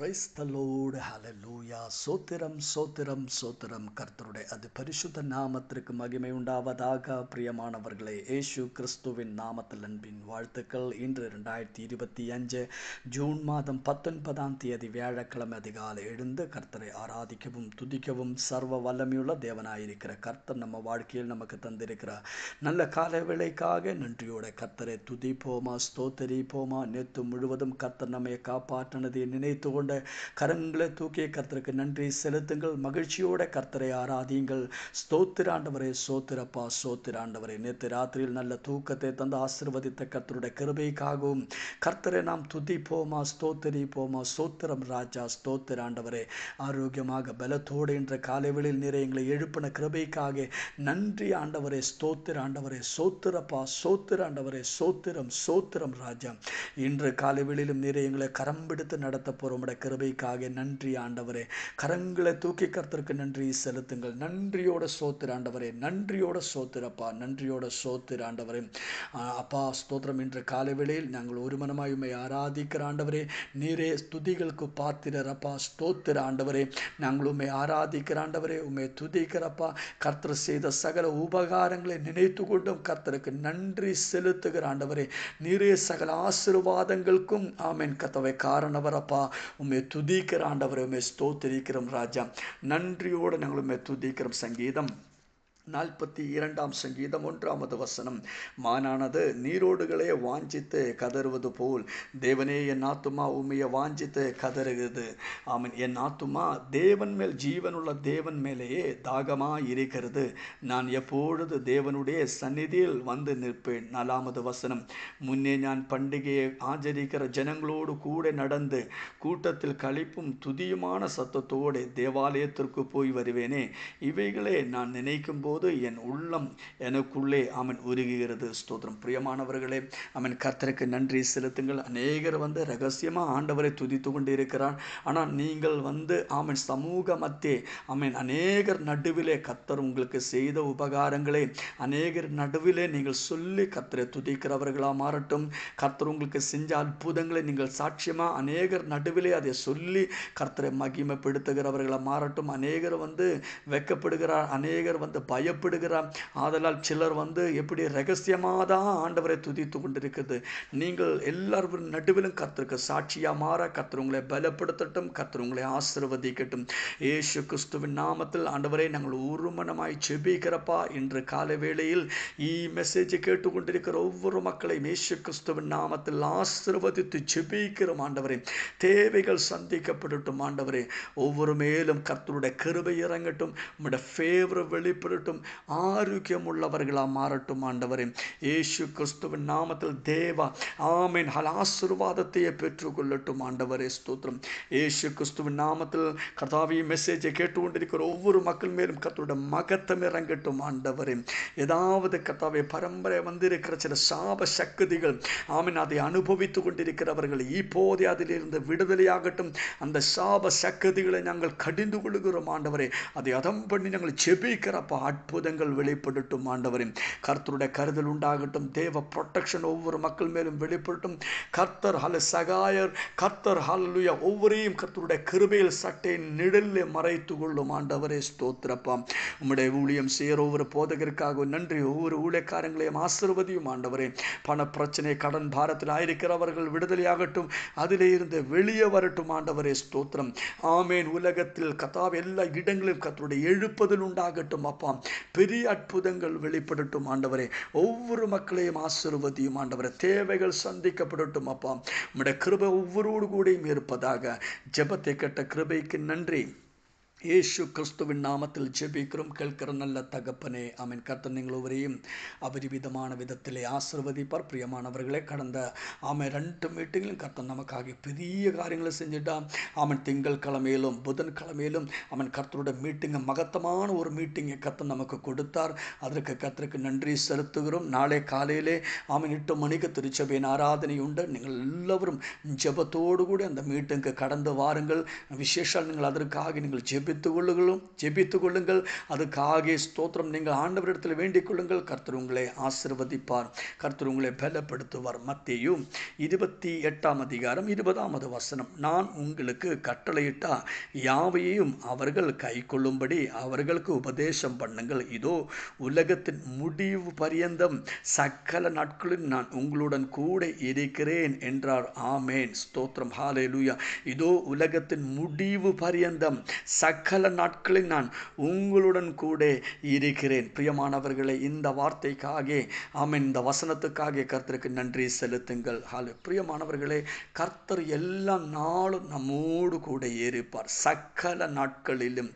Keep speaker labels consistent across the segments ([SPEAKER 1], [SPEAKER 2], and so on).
[SPEAKER 1] Praise the lord ஹalleluya. சோத்திரம் சோத்திரம் சோத்திரம். கர்த்தருடைய அது பரிசுத்த நாமத்திற்கு மகிமை உண்டாவதாக. பிரியமானவர்களே, இயேசு கிறிஸ்துவின் நாமத்தில் அன்பின் வாழ்த்துக்கள். இன்று 2025 ஜூன் மாதம் 19ஆம் தேதி வியாழக்கிழமை அதிகாலை எழுந்து கர்த்தரை ஆராதிக்கவும் துதிக்கவும் சர்வ வல்லமையுள்ள தேவனாயிருக்கிற கர்த்தர் நம்ம வாழ்க்கையில் நமக்கு தந்திருக்கிற நல்ல கால வேளைக்காக நன்றியோட கர்த்தரை துதிப்போமா, ஸ்தோத்தரிப்போமா. நேற்று முழுவதும் கர்த்தர் நம்மை காப்பாற்றினதை நினைத்து கொண்ட கரங்களை தூக்கிய கர்த்தருக்கு நன்றி செலுத்துங்கள். மகிழ்ச்சியோட கர்த்தரை ஆராதியுங்கள். ஸ்தோத்திர ஆண்டவரே, சோத்திரப்பா, சோத்திர ஆண்டவரே. நேற்று ராத்திரியில் நல்ல தூக்கத்தை தந்து ஆசீர்வதித்த கர்த்தருடைய கிருபைக்காகவும் கர்த்தரை நாம் துதிப்போமா, ஸ்தோத்தரிப்போமா. சோத்திரம் ராஜா, ஸ்தோத்திர ஆண்டவரே. ஆரோக்கியமாக பலத்தோடு என்ற காலைவெளியில் நிறைய எங்களை எழுப்பின கிருபைக்காக நன்றி ஆண்டவரே. ஸ்தோத்திர ஆண்டவரே, சோத்திரப்பா, சோத்திர ஆண்டவரே. சோத்திரம் சோத்திரம் ராஜா. இன்று காலைவெளியிலும் நிறைய எங்களை கரம் பிடித்து நடத்த போறோம். கிருபைக்காக நன்றி ஆண்டவரே. கரங்களை தூக்கி கர்த்தருக்கு நன்றி செலுத்துங்கள். நன்றியோட சோத்திர ஆண்டவரே, நன்றியோட சோத்திரப்பா, நன்றியோட சோத்திர ஆண்டவரே. அப்பா ஸ்தோத்திரம். இன்று காலை வேளையில் நாங்கள் ஒரு மனமாய் உம்மை ஆராதிக்கிற ஆண்டவரே. நீரே துதிகளுக்கு பாத்திரப்பா. ஸ்தோத்திர ஆண்டவரே. நாங்கள் உம்மை ஆராதிக்கிற ஆண்டவரே, உம்மை துதிக்கிறப்பா. கர்த்தர் செய்த சகல உபகாரங்களை நினைத்து கொண்டும் கர்த்தருக்கு நன்றி செலுத்துகிற ஆண்டவரே. நீரே சகல ஆசீர்வாதங்களுக்கும் ஆமென் கர்த்தாவே காரணவரப்பா. உம்மை துதிக்கிற ஆண்டவரே, உம்மை ஸ்தோத்திரிக்கிறோம் ராஜா. நன்றியோடு நாங்கள் உம்மை துதிக்கிறோம். சங்கீதம் 42ஆம் சங்கீதம் 1வது வசனம். மானானது நீரோடுகளே வாஞ்சித்து கதறுவது போல் தேவனே என் ஆத்துமா உம்மைய வாஞ்சித்து கதறுகிறது. ஆமென். என் ஆத்துமா தேவன் மேல், ஜீவனுள்ள தேவன் மேலேயே தாகமா இருக்கிறது. நான் எப்பொழுது தேவனுடைய சந்நிதியில் வந்து நிற்பேன். 4வது வசனம். முன்னே நான் பண்டிகையை ஆச்சரிக்கிற ஜனங்களோடு கூட நடந்து கூட்டத்தில் களிப்பும் துதியுமான சத்தத்தோடு தேவாலயத்திற்கு போய் வருவேனே. இவைகளே நான் நினைக்கும் போது என் உள்ளம் எனக்குள்ளே அவன் உருகுகிறது. ஸ்தோத்திரம். பிரியமானவர்களே, அவன் கர்த்தருக்கு நன்றி செலுத்துங்கள். அநேகர் ரகசியமா ஆண்டவரை துதித்து கொண்டு இருக்கிறார். ஆனால் நீங்கள் அவன் சமூக மத்தியே அவன் அநேகர் நடுவிலே கர்த்தர் உங்களுக்கு செய்த உபகாரங்களை அநேகர் நடுவிலே நீங்கள் சொல்லி கர்த்தரை துதிக்கிறவர்களா மாறட்டும். கர்த்தர் உங்களுக்கு செஞ்ச அற்புதங்களை நீங்கள் சாட்சியமா அநேகர் நடுவிலே அதை சொல்லி கர்த்தரை மகிமைப்படுத்துகிறவர்களா மாறட்டும். அநேகர் வெட்கப்படுகிறார், அநேகர் பயப்படுகிறார். ஆதலால் சிலர் எப்படி ரகசியமாக தான் ஆண்டவரை துதித்து கொண்டிருக்கிறது. நீங்கள் எல்லாரும் நடுவிலும் கர்த்தருக்கு சாட்சியா மாற கர்த்தர் உங்களை பலப்படுத்தட்டும். கர்த்தர் உங்களை ஆசீர்வதிக்கட்டும். இயேசு கிறிஸ்துவின் நாமத்தில் ஆண்டவரை நாங்கள் ஒரு மனமாய் ஜெபிக்கிறப்பா. இன்று காலை வேளையில் மெசேஜை கேட்டுக்கொண்டிருக்கிற ஒவ்வொரு மக்களையும் இயேசு கிறிஸ்துவின் நாமத்தில் ஆசீர்வதித்து ஜெபிக்கிறோம் ஆண்டவரே. தேவைகள் சந்திக்கப்படட்டும் ஆண்டவரே. ஒவ்வொரு மேலும் கர்த்தருடைய கிருபை இறங்கட்டும். உம்முடைய ஃபேவர் வெளிப்படட்டும். ஆரோக்கியம் உள்ளவர்களா மாறட்டும் ஆண்டவரே. இயேசு கிறிஸ்துவின் நாமத்தில் தேவா ஆமென் ஆசீர்வாதத்தையே பெற்றுக்கொள்ளட்டும் ஆண்டவரே. ஸ்தோத்திரம். இயேசு கிறிஸ்துவின் நாமத்தில் கர்த்தாவே மெசேஜை கேட்டுக்கொண்டிருக்கிற ஒவ்வொரு மக்கள் மேலும் கர்த்தருடைய மகத்தம் இறங்கட்டும் ஆண்டவரே. ஏதாவது கர்த்தாவே பரம்பரை வந்திருக்கிற சில சாப சக்திகள் ஆமென் அதை அனுபவித்துக் கொண்டிருக்கிறவர்கள் இப்போதே அதிலிருந்து விடுதலையாகட்டும். அந்த சாப சக்திகளை நாங்கள் கடிந்து கொள்கிறோம் ஆண்டவரே. அதை அதம் பண்ணி நாங்கள் ஜெபிக்கிறப்பா. அற்புதங்கள் வெளிப்படட்டும் ஆண்டவரே. கர்த்தருடைய கருதல் உண்டாகட்டும். தேவ ப்ரொடெக்ஷன் ஒவ்வொரு மக்கள் மேலும் வெளிப்படட்டும். கர்த்தர் சகாயர், கர்த்தர் ஹல்லேலூயா ஒவ்வொருவரையும் கர்த்தருடைய கிருபையில் சட்டை நிழலில் மறைத்து கொள்ளும் ஆண்டவரே. ஸ்தோத்திரப்பா. உம்முடைய ஊழியம் செய்கிற ஒவ்வொரு போதகருக்காக நன்றி. ஒவ்வொரு ஊழியக்காரங்களையும் ஆசீர்வதியும் ஆண்டவரே. பண பிரச்சனை, கடன் பாரத்தில் ஆயிருக்கிறவர்கள் விடுதலையாகட்டும். அதிலே இருந்து வெளியே வரட்டும் ஆண்டவரே. ஸ்தோத்திரம். ஆமேன். உலகத்தில் கர்த்தாவே எல்லா இடங்களிலும் கர்த்தருடைய எழுப்புதல் உண்டாகட்டும் அப்பா. பெரிய அற்புதங்கள் வெளிப்படட்டும் ஆண்டவரே. ஒவ்வொரு மக்களையும் ஆசீர்வதியும் ஆண்டவரே. தேவைகள் சந்திக்கப்படட்டும் அப்பா. உம்முடைய கிருபை ஒவ்வொருவரோடு கூடயும் இருப்பதாக. ஜெபத்தை கேட்ட கிருபைக்கு நன்றி. இயேசு கிறிஸ்துவின் நாமத்தில் ஜெபிக்கிறோம் கேட்கிற நல்ல தகப்பனே. ஆமென். கர்த்தர் நீங்கள் ஒவ்வொருவரையும் அபரிவிதமான விதத்திலே ஆசீர்வதிப்பார். பிரியமானவர்களே, கடந்த 2 மீட்டிங்கிலும் கர்த்தர் நமக்காக பெரிய காரியங்களை செஞ்சுட்டான். திங்கள் கிழமையிலும் புதன்கிழமையிலும் கர்த்தருடைய மீட்டிங்கை மகத்தமான ஒரு மீட்டிங்கை கர்த்தர் நமக்கு கொடுத்தார். அதற்கு கர்த்தருக்கு நன்றி செலுத்துகிறோம். நாளை காலையிலே 8 மணிக்கு திருச்சபையின் ஆராதனை உண்டு. நீங்கள் எல்லாரும் ஜெபத்தோடு கூட அந்த மீட்டிங்கு கடந்து வாருங்கள். விசேஷம் நீங்கள் அதற்காக நீங்கள் ஜெபி ஜெபித்துக் கொள்ளுங்கள். அதுக்காக ஸ்தோத்திரம். நீங்கள் ஆண்டவரிடத்தில் வேண்டிக் கொள்ளுங்கள். கர்த்தர் உங்களை ஆசீர்வதிப்பார். கர்த்தர் உங்களை பலப்படுத்துவார். மத்தேயு 28:20 நான் உங்களுக்கு கட்டளையிட்டா யாவையும் அவர்கள் கைக்கொள்ளும்படி அவர்களுக்கு உபதேசம் பண்ணுங்கள். இதோ உலகத்தின் முடிவு பரியந்தம் சகல நாட்களில் நான் உங்களுடன் கூட இருக்கிறேன் என்றார். ஆமேன். ஸ்தோத்திரம். ஹல்லேலூயா. இதோ உலகத்தின் முடிவு பரியந்தம் சகல நாட்களில் நான் உங்களுடன் கூட இருக்கிறேன். பிரியமானவர்களே, இந்த வார்த்தைக்காக ஆமென், இந்த வசனத்துக்காக கர்த்தருக்கு நன்றி செலுத்துங்கள். பிரியமானவர்களே, கர்த்தர் எல்லா நாளும் நம்மோடு கூட இருப்பார். சகல நாட்களிலும்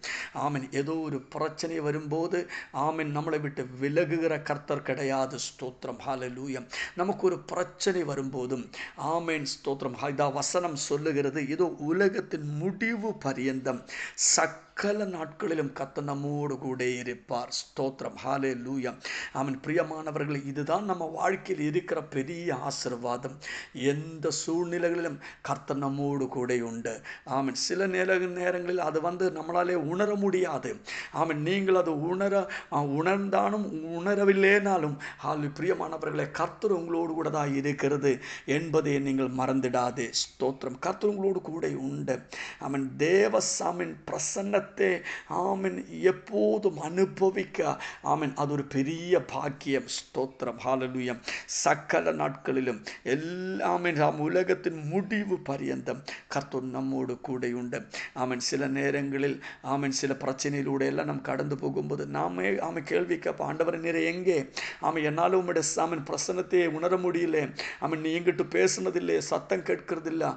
[SPEAKER 1] ஆமென். ஏதோ ஒரு பிரச்சனை வரும்போது ஆமென் நம்மளை விட்டு விலகுகிற கர்த்தர் கிடையாது. ஸ்தோத்திரம். ஹல்லேலூயா. நமக்கு ஒரு பிரச்சனை வரும்போதும் ஆமென் ஸ்தோத்திரம். இதா வசனம் சொல்லுகிறது, இதோ உலகத்தின் முடிவு பரியந்தம் சகல நாட்களிலும் கர்த்தர் நம்மோடு கூட இருப்பார். ஸ்தோத்திரம். ஹல்லேலூயா. ஆமென். பிரியமானவர்கள், இதுதான் நம்ம வாழ்க்கையில் இருக்கிற பெரிய ஆசீர்வாதம். எந்த சூழ்நிலைகளிலும் கர்த்தர் நம்மோடு கூட உண்டு. ஆமென். சில நேரங்களில் அது நம்மளாலே உணர முடியாது. ஆமென். நீங்கள் அது உணர்ந்தாலும் உணரவில்லைனாலும் பிரியமானவர்களே, கர்த்தர் உங்களோடு கூட தான் இருக்கிறது என்பதை நீங்கள் மறந்துடாதே. ஸ்தோத்திரம். கர்த்தர் உங்களோடு கூட உண்டு. ஆமென். தேவசாமின் பிரசன்னத்தை ஆமென் எப்போதும் அனுபவிக்க ஆமென் அது ஒரு பெரிய பாக்கியம். ஸ்தோத்திரம். ஹல்லேலூயா. சகல நாட்களிலும் எல்லாமே உலகத்தின் முடிவு பரியந்தம் கர்த்தர் நம்மோடு கூட உண்டு. ஆமென். சில நேரங்களில் ஆமென் சில பிரச்சனையிலூടെ எல்லாம் நாம் கடந்து போகும்போது நாமே கேள்வி கேட்போம், ஆண்டவரே நீர் எங்கே? என்னாலும் உம்முடைய ஆமென் பிரசன்னத்தை உணர முடியல. நீ எங்கிட்ட பேசுனதில்லை, சத்தம் கேட்கறதில்ல.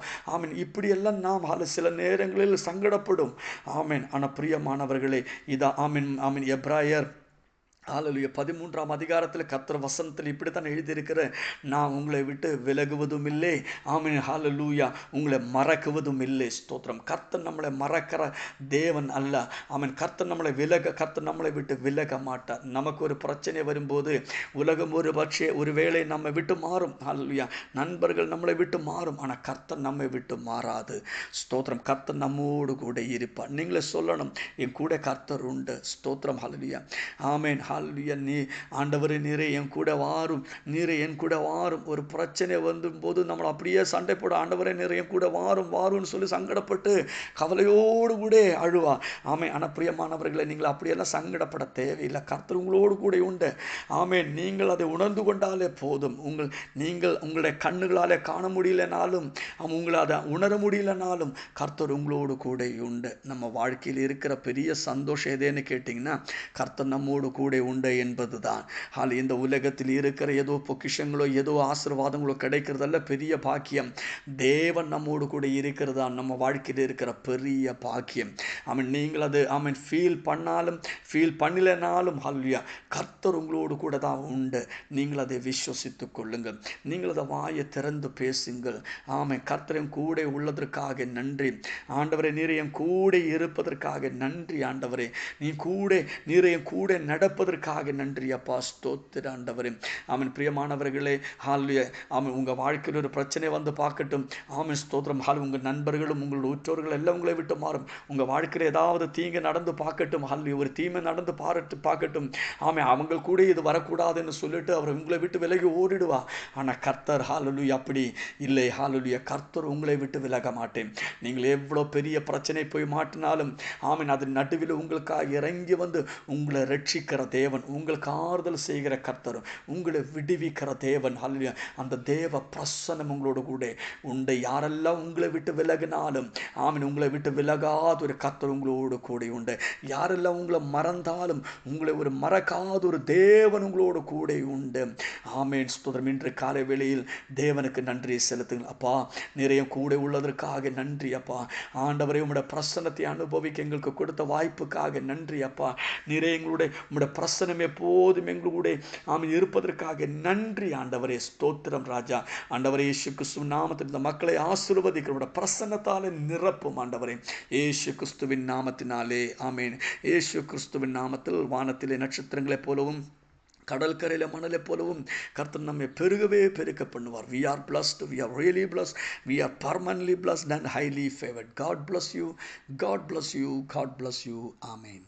[SPEAKER 1] இப்படியெல்லாம் நாம் சில நேரங்களில் சங்கடப்படும். ஆமென். ஆனால் பிரியமானவர்களே, இதா எபிரேயர் 13 கர்த்தர் வசனத்தில் இப்படித்தான் எழுதியிருக்கிற, நான் உங்களை விட்டு விலகுவதும் இல்லை. ஆமென். ஹல்லேலூயா. உங்களை மறக்குவதும் இல்லை. ஸ்தோத்திரம். கர்த்தர் நம்மளை மறக்கிற தேவன் அல்ல. ஆமென். கர்த்தர் நம்மளை விட்டு விலக மாட்டார். நமக்கு ஒரு பிரச்சனை வரும்போது உலகம் ஒருவேளை நம்மை விட்டு மாறும். ஹல்லேலூயா. நண்பர்கள் நம்மளை விட்டு மாறும். ஆனால் கர்த்தர் நம்மை விட்டு மாறாது. ஸ்தோத்திரம். கர்த்தர் நம்மோடு கூட இருப்பார். நீங்களே சொல்லணும், என் கூட கர்த்தர் உண்டு. ஸ்தோத்திரம். ஹல்லேலூயா. ஆமென். நீ ஆண்டவரே நீரே என் கூட வாரும், நீரே என் கூட வாரும். ஒரு பிரச்சனை போது நம்ம அப்படியே சண்டை போட, ஆண்டவரே நீரே என் கூட வாரும்னு சொல்லி சங்கடப்பட்டு கவலையோடு கூட அழுவா. ஆமென். ஆனால் பிரியமானவர்களை, நீங்கள் அப்படியெல்லாம் சங்கடப்பட தேவையில்லை. கர்த்தர் உங்களோடு கூட உண்டு. ஆமென். நீங்கள் அதை உணர்ந்து கொண்டாலே போதும். நீங்கள் உங்களுடைய கண்ணுகளாலே காண முடியலனாலும் உங்களை அதை உணர முடியலனாலும் கர்த்தர் உங்களோடு கூட உண்டு. நம்ம வாழ்க்கையில் இருக்கிற பெரிய சந்தோஷம் எதேன்னு கேட்டிங்கன்னா, கர்த்தர் நம்மோடு கூட உண்டு என்பதுதான். இந்த உலகத்தில் இருக்கிற ஏதோ பொக்கிஷங்களோ ஏதோ ஆசீர்வாதங்களோ கிடைக்கிறதல்ல பெரிய பாக்கியம். தேவன் நம்மோடு கூட இருக்கிறதா நம்ம வாழ்க்கையில் இருக்கிற பெரிய பாக்கியம். நீங்கள் அது ஃபீல் பண்ணாலும் ஃபீல் பண்ணலனாலும் ஹல்லேலூயா, கர்த்தர் உங்களோடு கூட தான் உண்டு. நீங்கள் அதை விசுவசித்துக் கொள்ளுங்கள். நீங்கள் அதை வாயை திறந்து பேசுங்கள். கர்த்தரையும் கூட உள்ளதற்காக நன்றி ஆண்டவரே. நீரையும் கூட இருப்பதற்காக நன்றி ஆண்டவரே. நீரையும் கூட நடப்பதற்காக நன்றி அப்பா. ஸ்தோத்திர ஆண்டவரே. பிரியமானவர்களே, ஹல்லேலூயா. உங்கள் வாழ்க்கையில் ஒரு பிரச்சனை பார்க்கட்டும். ஸ்தோத்திரம். உங்கள் நண்பர்களும் உங்கள் உற்றோர்கள் எல்லாம் உங்களை விட்டு மாறும். உங்கள் வாழ்க்கையில் ஏதாவது தீங்கு நடந்து பார்க்கட்டும். ஒரு தீமை நடந்து பார்க்கட்டும். அவங்க கூட இது வரக்கூடாதுன்னு சொல்லிட்டு அவர் உங்களை விட்டு விலகி ஓடிடுவா. ஆனால் கர்த்தர் ஹல்லேலூயா அப்படி இல்லை. ஹல்லேலூயா. கர்த்தர் உங்களை விட்டு விலக மாட்டேன். நீங்கள் எவ்வளோ பெரிய பிரச்சனை போய் மாட்டினாலும் அது நடுவில் உங்களுக்காக இறங்கி உங்களை ரட்சிக்கிற தேவன், உங்களுக்கு ஆறுதல் செய்கிற கர்த்தர், உங்களை விடுவிக்கிற தேவன். ஹல்லேலூயா. அந்த தேவ பிரசன்னம் உங்களோடு கூட உண்டு. யாரெல்லாம் உங்களை விட்டு விலகினாலும் உங்களை விட்டு விலகாத ஒரு கர்த்தர் உங்களோடு கூட உண்டு. யாரெல்லாம் உங்களை மறந்தாலும் உங்களை ஒரு மறக்காத ஒரு தேவன் உங்களோடு கூட உண்டு. ஆமென். ஸ்தோத்திரம். இன்று காலை வேளையில் தேவனுக்கு நன்றி செலுத்துங்கள். அப்பா, நிறைய கூட உள்ளதற்காக நன்றி அப்பா. ஆண்டவரே, உம்முடைய பிரசன்னத்தை அனுபவிக்க எங்களுக்கு கொடுத்த வாய்ப்புக்காக நன்றி அப்பா. நிறைய உம்முடைய பிரசனம் எப்போதும் எங்களுடைய இருப்பதற்காக நன்றி ஆண்டவரே. ஸ்தோத்திரம் ராஜா. ஆண்டவரே, இயேசு கிறிஸ்துவின் நாமத்தில் இந்த மக்களை ஆசீர்வதிக்கிற பிரசன்னத்தாலே நிரப்பும் ஆண்டவரே. இயேசு கிறிஸ்துவின் நாமத்தினாலே ஆமென். இயேசு கிறிஸ்துவின் நாமத்தில் வானத்திலே நட்சத்திரங்களைப் போலவும் கடல் கரையில மணலை போலவும் கர்த்தர் நம்மை பெருகவே பெருக்க பண்ணுவார். we are blessed, we are really blessed, we are permanently blessed and highly favored. God bless you, God bless you, God bless you. Amen.